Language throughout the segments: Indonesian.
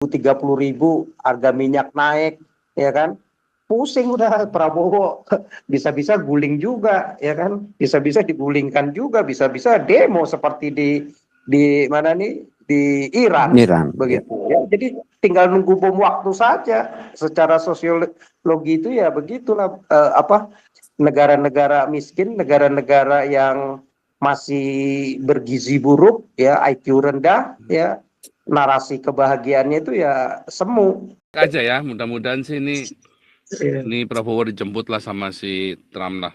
130.000, harga minyak naik, ya kan? Pusing udah Prabowo, bisa-bisa guling juga, ya kan? Bisa-bisa digulingkan juga, bisa-bisa demo seperti di mana nih, di Iran, Iran. begitu. Ya, jadi tinggal nunggu bom waktu saja. Secara sosiologi itu ya begitulah, negara-negara miskin, negara-negara yang masih bergizi buruk, ya IQ rendah, ya narasi kebahagiaannya itu ya semu. Aja ya, mudah-mudahan sih ini Prabowo dijemput lah sama si Trump lah.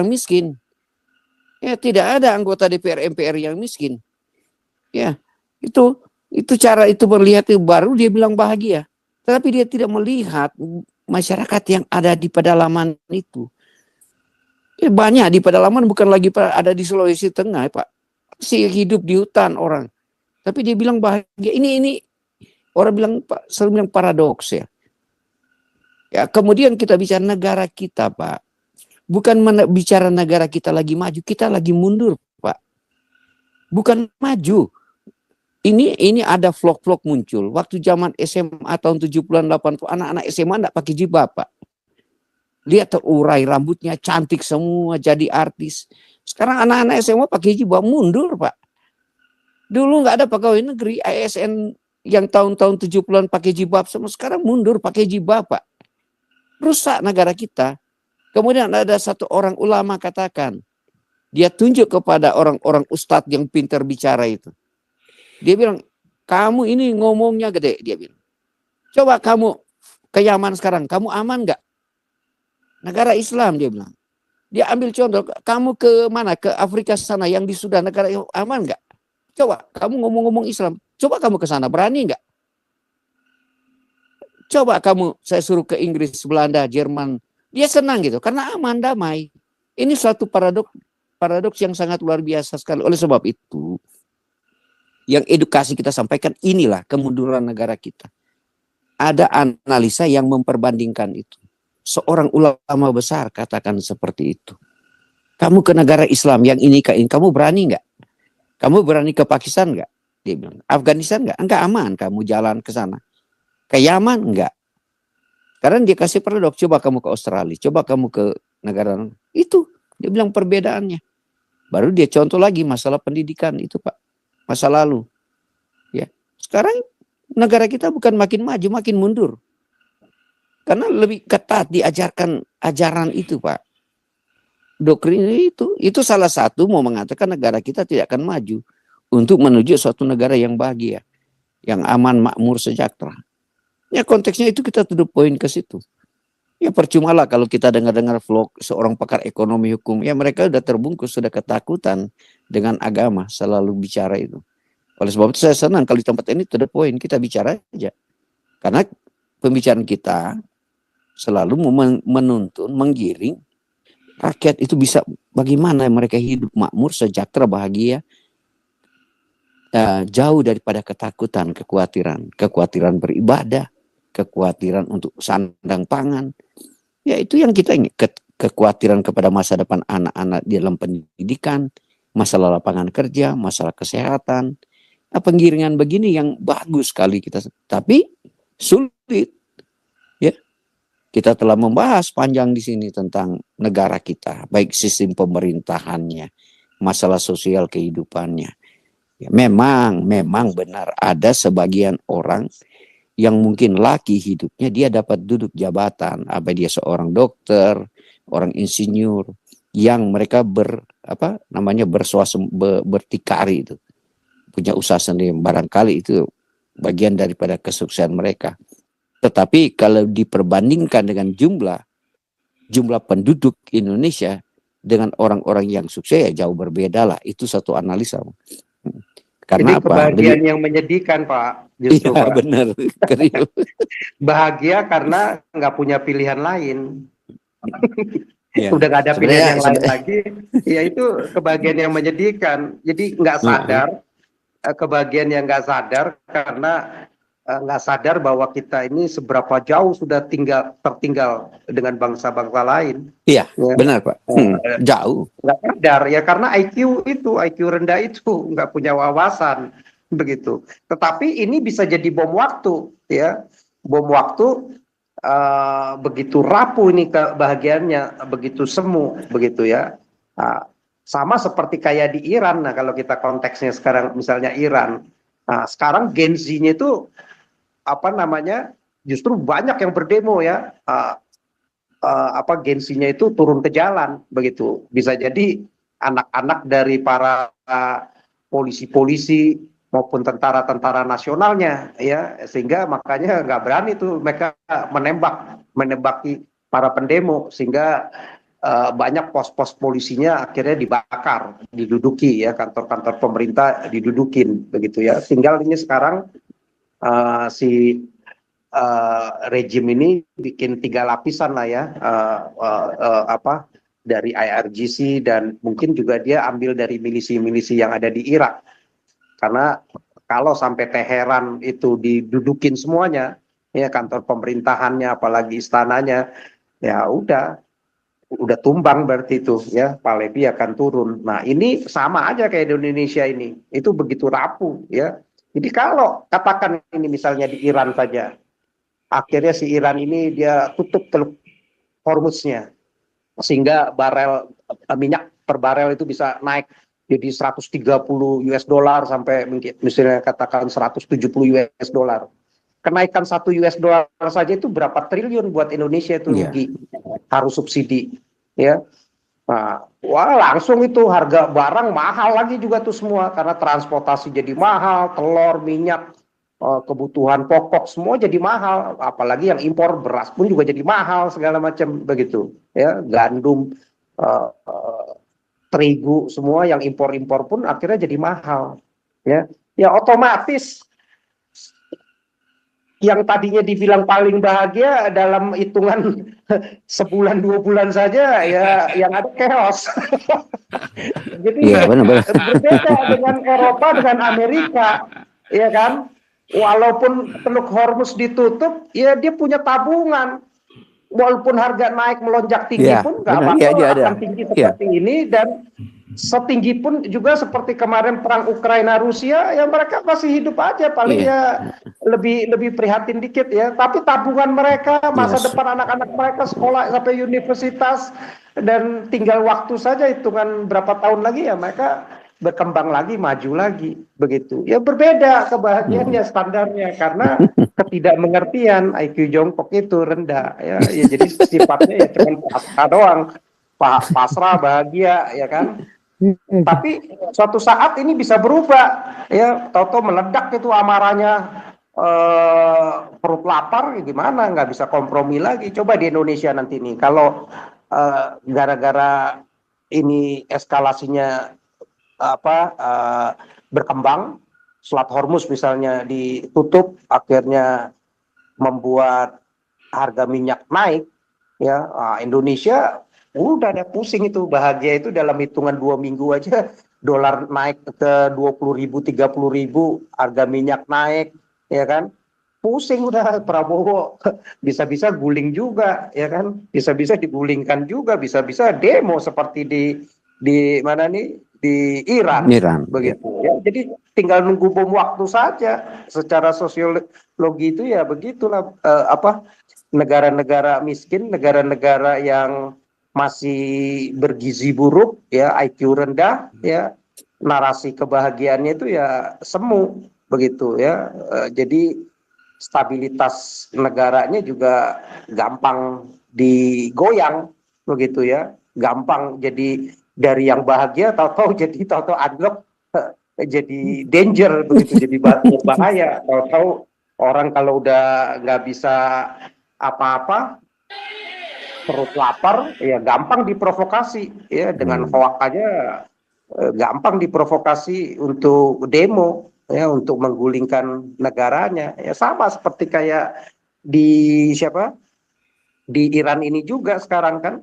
Miskin. Ya, tidak ada anggota DPR MPR yang miskin. Ya, itu cara itu melihat itu baru dia bilang bahagia. Tetapi dia tidak melihat masyarakat yang ada di pedalaman itu. Ya, banyak di pedalaman, bukan lagi ada di Sulawesi Tengah, Pak. Si hidup di hutan orang. Tapi dia bilang bahagia. Ini orang bilang, Pak, selalu bilang paradoks ya. Ya, kemudian kita bicara negara kita, Pak. Bukan bicara negara kita lagi maju, kita lagi mundur, Pak. Bukan maju. Ini ada vlog-vlog muncul. Waktu zaman SMA tahun 70-an 80, anak-anak SMA enggak pakai jilbab, Pak. Lihat terurai rambutnya, cantik semua, jadi artis. Sekarang anak-anak SMA pakai jilbab, mundur, Pak. Dulu enggak ada pegawai negeri, ASN yang tahun-tahun 70-an pakai jilbab, semua sekarang mundur pakai jilbab, Pak. Rusak negara kita. Kemudian ada satu orang ulama katakan, dia tunjuk kepada orang-orang ustadz yang pintar bicara itu. Dia bilang, kamu ini ngomongnya gede, dia bilang. Coba kamu ke Yaman sekarang, kamu aman nggak? Negara Islam, dia bilang. Dia ambil contoh, kamu ke mana? Ke Afrika sana yang di Sudan, negara aman nggak? Coba, kamu ngomong-ngomong Islam. Coba kamu ke sana, berani nggak? Coba kamu, saya suruh ke Inggris, Belanda, Jerman. Dia senang gitu, karena aman, damai. Ini suatu paradoks yang sangat luar biasa sekali. Oleh sebab itu, yang edukasi kita sampaikan inilah kemunduran negara kita. Ada analisa yang memperbandingkan itu. Seorang ulama besar katakan seperti itu. Kamu ke negara Islam yang ini kamu berani nggak? Kamu berani ke Pakistan nggak? Dia bilang. Afghanistan nggak? Enggak aman kamu jalan ke sana. Ke Yaman nggak? Karena dia kasih paradoks. Coba kamu ke Australia, coba kamu ke negara itu. Dia bilang perbedaannya. Baru dia contoh lagi masalah pendidikan itu, Pak. Masa lalu. Ya. Sekarang negara kita bukan makin maju, makin mundur. Karena lebih ketat diajarkan ajaran itu, Pak. Doktrin itu salah satu mau mengatakan negara kita tidak akan maju untuk menuju suatu negara yang bahagia, yang aman, makmur, sejahtera. Ya konteksnya itu kita to the point ke situ. Ya percumalah kalau kita dengar-dengar vlog seorang pakar ekonomi hukum, ya mereka sudah terbungkus, sudah ketakutan dengan agama, selalu bicara itu. Oleh sebab itu saya senang kalau di tempat ini to the point, kita bicara aja. Karena pembicaraan kita selalu menuntun, menggiring rakyat itu bisa bagaimana mereka hidup makmur, sejahtera, bahagia, jauh daripada ketakutan, kekhawatiran beribadah, kekhawatiran untuk sandang pangan. Ya itu yang kita ingin, kekhawatiran kepada masa depan anak-anak di dalam pendidikan, masalah lapangan kerja, masalah kesehatan. Penggiringan begini yang bagus sekali kita, tapi sulit. Ya, kita telah membahas panjang di sini tentang negara kita, baik sistem pemerintahannya, masalah sosial kehidupannya. Ya, memang benar ada sebagian orang yang mungkin laki hidupnya dia dapat duduk jabatan, apa dia seorang dokter, orang insinyur, yang mereka bertikari itu, punya usaha sendiri, barangkali itu bagian daripada kesuksesan mereka. Tetapi kalau diperbandingkan dengan jumlah penduduk Indonesia dengan orang-orang yang sukses, ya jauh berbeda lah. Itu satu analisa. Karena jadi kebahagiaan yang menyedihkan, Pak. Justru, iya, Pak. benar. Bahagia karena nggak punya pilihan lain. Ya. Udah nggak ada pilihan yang lain Sebenarnya lagi. Ya itu kebahagiaan yang menyedihkan. Jadi nggak sadar, kebahagiaan yang nggak sadar karena nggak sadar bahwa kita ini seberapa jauh sudah tertinggal dengan bangsa-bangsa lain. Iya, Ya. benar Pak. Jauh. Nggak sadar ya, karena IQ rendah itu nggak punya wawasan begitu. Tetapi ini bisa jadi bom waktu, ya, bom waktu. Begitu rapuh ini kebahagiaannya, begitu semu, begitu ya. Sama seperti kayak di Iran. Nah, kalau kita konteksnya sekarang misalnya Iran, sekarang Gen Z-nya itu apa namanya, justru banyak yang berdemo ya. Gen Z-nya itu turun ke jalan, begitu. Bisa jadi anak-anak dari para polisi-polisi maupun tentara-tentara nasionalnya, ya, sehingga makanya nggak berani tuh mereka menembaki para pendemo, sehingga banyak pos-pos polisinya akhirnya dibakar, diduduki, ya, kantor-kantor pemerintah didudukin, begitu ya. Tinggal ini sekarang si rejim ini bikin 3 lapisan lah ya, dari IRGC, dan mungkin juga dia ambil dari milisi-milisi yang ada di Irak. Karena kalau sampai Teheran itu didudukin semuanya, ya, kantor pemerintahannya, apalagi istananya, ya udah tumbang berarti itu, ya, Pahlavi akan turun. Nah, ini sama aja kayak di Indonesia ini, itu begitu rapuh, ya. Jadi kalau katakan ini misalnya di Iran saja, akhirnya si Iran ini dia tutup Teluk Hormuznya, sehingga barel minyak per barel itu bisa naik jadi 130 US dollar sampai misalnya katakan 170 US dollar. Kenaikan 1 US dollar saja itu berapa triliun buat Indonesia itu rugi, harus subsidi, ya. Nah, wah, langsung itu harga barang mahal lagi juga tuh semua, karena transportasi jadi mahal, telur, minyak, kebutuhan pokok semua jadi mahal, apalagi yang impor beras pun juga jadi mahal segala macam begitu, ya, gandum, terigu, semua yang impor-impor pun akhirnya jadi mahal, ya. Ya otomatis yang tadinya dibilang paling bahagia dalam hitungan sebulan 2 bulan saja, ya, yang ada chaos. Jadi berbeda dengan Eropa, dengan Amerika, ya kan. Walaupun Teluk Hormuz ditutup, ya dia punya tabungan. Walaupun harga naik melonjak tinggi pun nggak bakal akan tinggi seperti ini, dan setinggi pun juga seperti kemarin perang Ukraina Rusia, ya mereka masih hidup aja, paling ya lebih prihatin dikit, ya. Tapi tabungan mereka, masa depan anak-anak mereka sekolah sampai universitas, dan tinggal waktu saja, hitungan berapa tahun lagi ya mereka berkembang lagi, maju lagi, begitu. Ya berbeda kebahagiaannya, standarnya, karena ketidakmengertian IQ jongkok itu rendah, ya jadi sifatnya ya cuma pasrah doang, pasrah bahagia, ya kan. Tapi suatu saat ini bisa berubah, ya, tahu-tahu meledak itu amarahnya, perut lapar, ya gimana, nggak bisa kompromi lagi. Coba di Indonesia nanti nih, kalau gara-gara ini eskalasinya berkembang, Selat Hormuz misalnya ditutup, akhirnya membuat harga minyak naik, ya, Indonesia udah ada pusing itu, bahagia itu dalam hitungan 2 minggu aja dolar naik ke 20.000, 30.000, harga minyak naik, ya kan, pusing udah. Prabowo bisa-bisa guling juga, ya kan, bisa-bisa digulingkan juga, bisa-bisa demo seperti di mana nih, di Iran, begitu, ya. Jadi tinggal nunggu bom waktu saja. Secara sosiologi itu ya begitulah, negara-negara miskin, negara-negara yang masih bergizi buruk, ya, IQ rendah, ya, narasi kebahagiaannya itu ya semu, begitu, ya. Jadi stabilitas negaranya juga gampang digoyang, begitu, ya, gampang jadi dari yang bahagia tahu-tahu anggap jadi danger, begitu, jadi bahaya. Tahu-tahu orang kalau udah nggak bisa apa-apa, perut lapar, ya gampang diprovokasi, ya, dengan hoak aja gampang diprovokasi untuk demo, ya, untuk menggulingkan negaranya. Ya sama seperti kayak di Iran ini juga sekarang kan,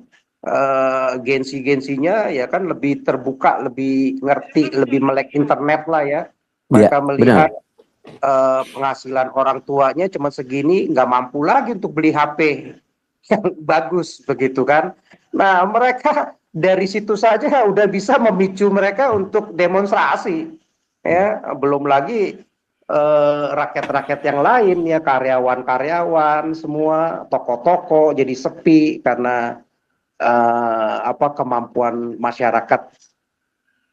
gensinya ya kan lebih terbuka, lebih ngerti, lebih melek internet lah, ya. Mereka melihat penghasilan orang tuanya cuma segini, nggak mampu lagi untuk beli HP yang bagus begitu kan. Nah, mereka dari situ saja udah bisa memicu mereka untuk demonstrasi, ya. Belum lagi rakyat-rakyat yang lain, ya, karyawan-karyawan semua, toko-toko jadi sepi karena kemampuan masyarakat,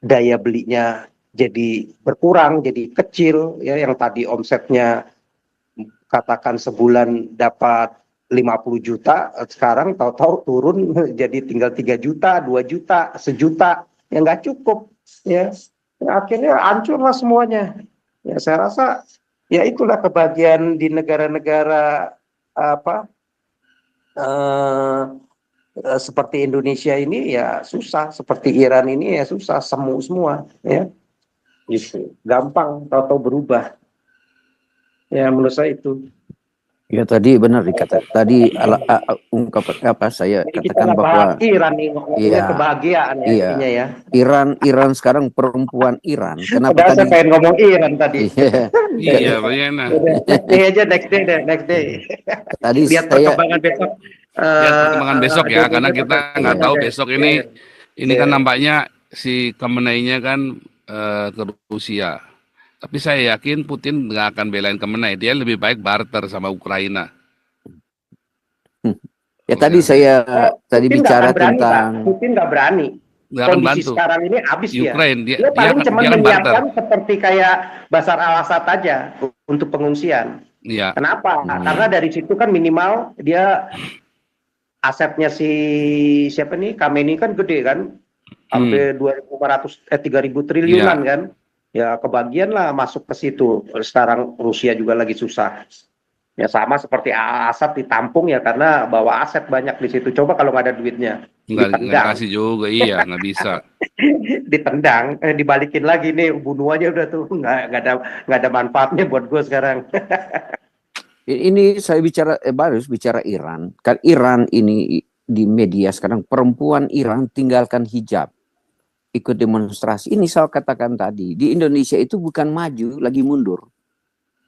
daya belinya jadi berkurang, jadi kecil, ya. Yang tadi omsetnya katakan sebulan dapat 50 juta, sekarang tahu-tahu turun jadi tinggal 3 juta, 2 juta, sejuta, ya nggak cukup, ya. Akhirnya hancurlah semuanya. Ya, saya rasa ya itulah kebahagiaan di negara-negara seperti Indonesia ini, ya susah, seperti Iran ini ya susah, semu semua, ya. Gitu. Gampang tahu-tahu berubah. Ya, menurut saya itu. Ya tadi benar dikata tadi ungkapan apa saya Jadi kita katakan nggak bahas bahwa Iran nih, ngomongnya iya kebahagiaan ya iya intinya ya. Iran sekarang perempuan Iran. Kenapa Padahal saya tadi? pengen ngomong Iran tadi. Iya, Iya, Bayana. Udah, next day aja, next day deh, next day. tadi Lihat saya perkembangan besok. Lihat perkembangan besok ya, karena kita nggak tahu besok ini kan nampaknya si Khamenei-nya kan ke Rusia. Tapi saya yakin Putin nggak akan belain Khamenei. Dia lebih baik barter sama Ukraina. ya tadi saya tadi Putin nggak bicara akan berani, Pak. tentang Putin nggak berani. Nggak akan Kondisi bantu sekarang ini habis dia. Ukraine. Dia paling cuma Dia akan barter. menyiapkan seperti kayak Bashar al-Assad aja untuk pengungsian. Iya. Kenapa? Karena dari situ kan minimal dia asetnya si siapa nih, Khamenei kan gede kan, sampai 3.000 triliunan kan. Ya kebagian lah masuk ke situ. Sekarang Rusia juga lagi susah. Ya sama seperti Assad ditampung ya karena bawa aset banyak di situ. Coba kalau nggak ada duitnya, Nggak ditendang, kasih juga, iya nggak bisa. ditendang, dibalikin lagi nih, bunuh aja udah tuh, nggak ada manfaatnya buat gue sekarang. ini saya bicara baru bicara Iran. Kan Iran ini di media sekarang perempuan Iran tinggalkan hijab, ikut demonstrasi. Ini saya katakan tadi di Indonesia itu bukan maju, lagi mundur.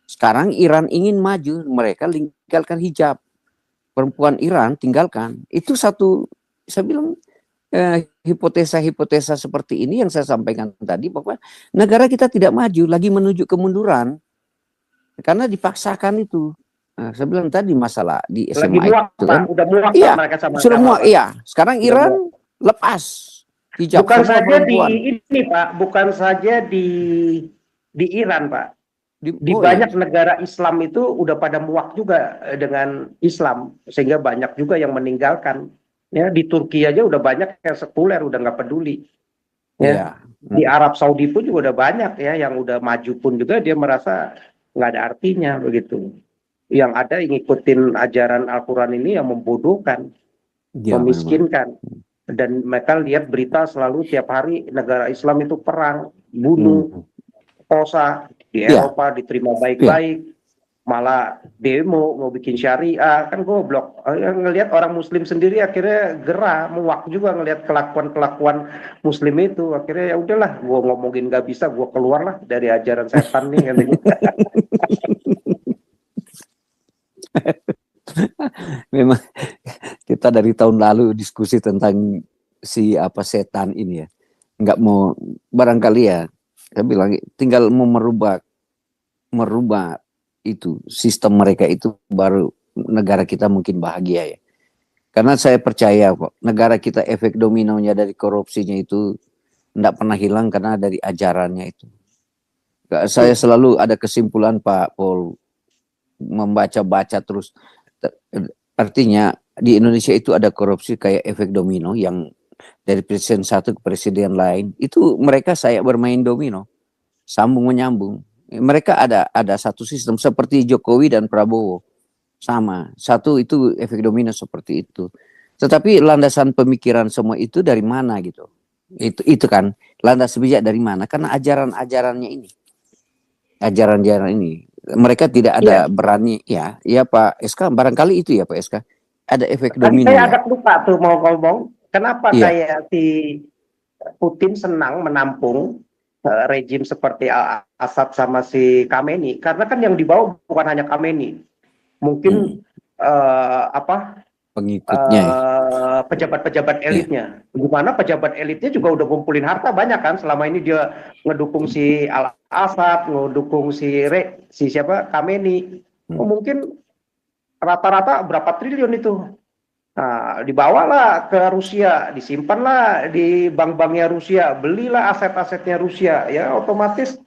Sekarang Iran ingin maju, mereka tinggalkan hijab. Perempuan Iran tinggalkan. Itu satu, saya bilang hipotesa-hipotesa seperti ini yang saya sampaikan tadi bahwa negara kita tidak maju, lagi menuju kemunduran karena dipaksakan itu. Nah, saya bilang tadi masalah di SMA Lagi muak, itu kan, Pak. Udah muak iya, mereka sama sudah muak, iya. Sekarang Udah Iran lepas hijab bukan semua saja perempuan. di ini, Pak, bukan saja di Iran, Pak. Di Oh, banyak iya. negara Islam itu udah pada muak juga dengan Islam, sehingga banyak juga yang meninggalkan. Ya, di Turki aja udah banyak yang sekuler, udah nggak peduli. Ya. Iya. Di Arab Saudi pun juga udah banyak ya yang udah maju pun juga dia merasa nggak ada artinya begitu. Yang ada yang ngikutin ajaran Al-Quran ini yang membodohkan, Ya, memiskinkan. Dan mereka lihat berita selalu tiap hari negara Islam itu perang, bunuh, kosa. Di Eropa diterima baik-baik, malah demo mau bikin syariah, kan goblok. Ngelihat orang Muslim sendiri akhirnya gerah, muak juga ngelihat kelakuan-kelakuan Muslim itu. Akhirnya ya udahlah, gue ngomongin nggak bisa, gue keluar lah dari ajaran setan nih. Memang kita dari tahun lalu diskusi tentang si apa setan ini ya. Nggak mau, barangkali ya, saya bilang tinggal mau merubah itu sistem mereka itu, baru negara kita mungkin bahagia ya. Karena saya percaya kok negara kita efek dominonya dari korupsinya itu tidak pernah hilang karena dari ajarannya itu. Saya selalu ada kesimpulan Pak Paul, membaca-baca terus, artinya di Indonesia itu ada korupsi kayak efek domino yang dari presiden satu ke presiden lain, itu mereka saya bermain domino, sambung menyambung. Mereka ada satu sistem seperti Jokowi dan Prabowo, sama satu itu efek domino seperti itu. Tetapi landasan pemikiran semua itu dari mana gitu? Itu kan landas bijak dari mana? Karena ajaran-ajarannya ini, ajaran-ajaran ini mereka tidak ada berani ya Pak SK, barangkali itu ya Pak SK, ada efek domino. Saya agak lupa tuh mau ngomong kenapa kayak si Putin senang menampung rejim seperti Assad sama si Khamenei, karena kan yang dibawa bukan hanya Khamenei, mungkin Pengikutnya ya. pejabat-pejabat elitnya. Gimana pejabat elitnya juga udah ngumpulin harta banyak kan, selama ini dia ngedukung si Assad, ngedukung si siapa Khamenei. Mungkin rata-rata berapa triliun itu. Nah, dibawalah ke Rusia, disimpanlah di bank-banknya Rusia, belilah aset-asetnya Rusia, ya otomatis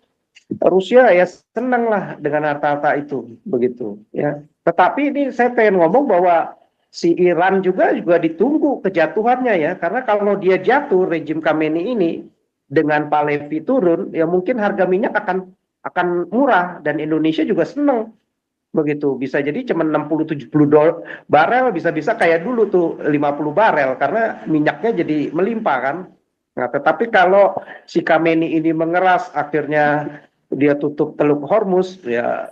Rusia ya senang lah dengan harta-harta itu, begitu ya. Tetapi ini saya pengen ngomong bahwa si Iran juga ditunggu kejatuhannya ya, karena kalau dia jatuh rejim Khamenei ini dengan Pahlavi turun, ya mungkin harga minyak akan murah dan Indonesia juga senang. Begitu, bisa jadi cuma 60-70 barel, bisa-bisa kayak dulu tuh 50 barel karena minyaknya jadi melimpah kan. Nah, tetapi kalau si Khamenei ini mengeras, akhirnya dia tutup Teluk Hormuz, ya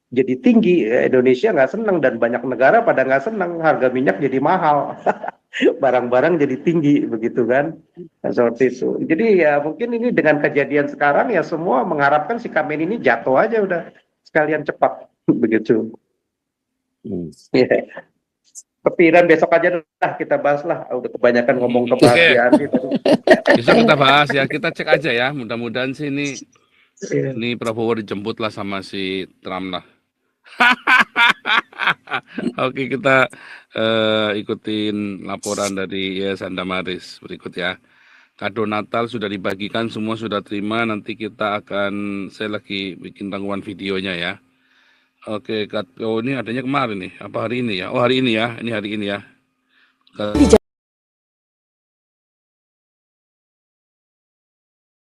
jadi tinggi, ya, Indonesia nggak senang dan banyak negara pada nggak senang, harga minyak jadi mahal, barang-barang jadi tinggi, begitu kan. Nah, seperti itu. Jadi ya mungkin ini dengan kejadian sekarang ya semua mengharapkan si Khamenei ini jatuh aja udah sekalian cepat. Begitu. Ya. Kepikiran besok aja lah kita bahas lah. Udah kebanyakan ngomong kebahagiaan. Besok kita bahas ya. Kita cek aja ya. Mudah-mudahan sih ini Prabowo dijemput lah sama si Trump lah. Oke, kita ikutin laporan dari Sanda Maris berikut ya. Kado Natal sudah dibagikan, semua sudah terima. Nanti saya lagi bikin rangkuman videonya ya. Oke, ini adanya kemarin nih, apa hari ini ya? Oh hari ini ya, ini hari ini ya.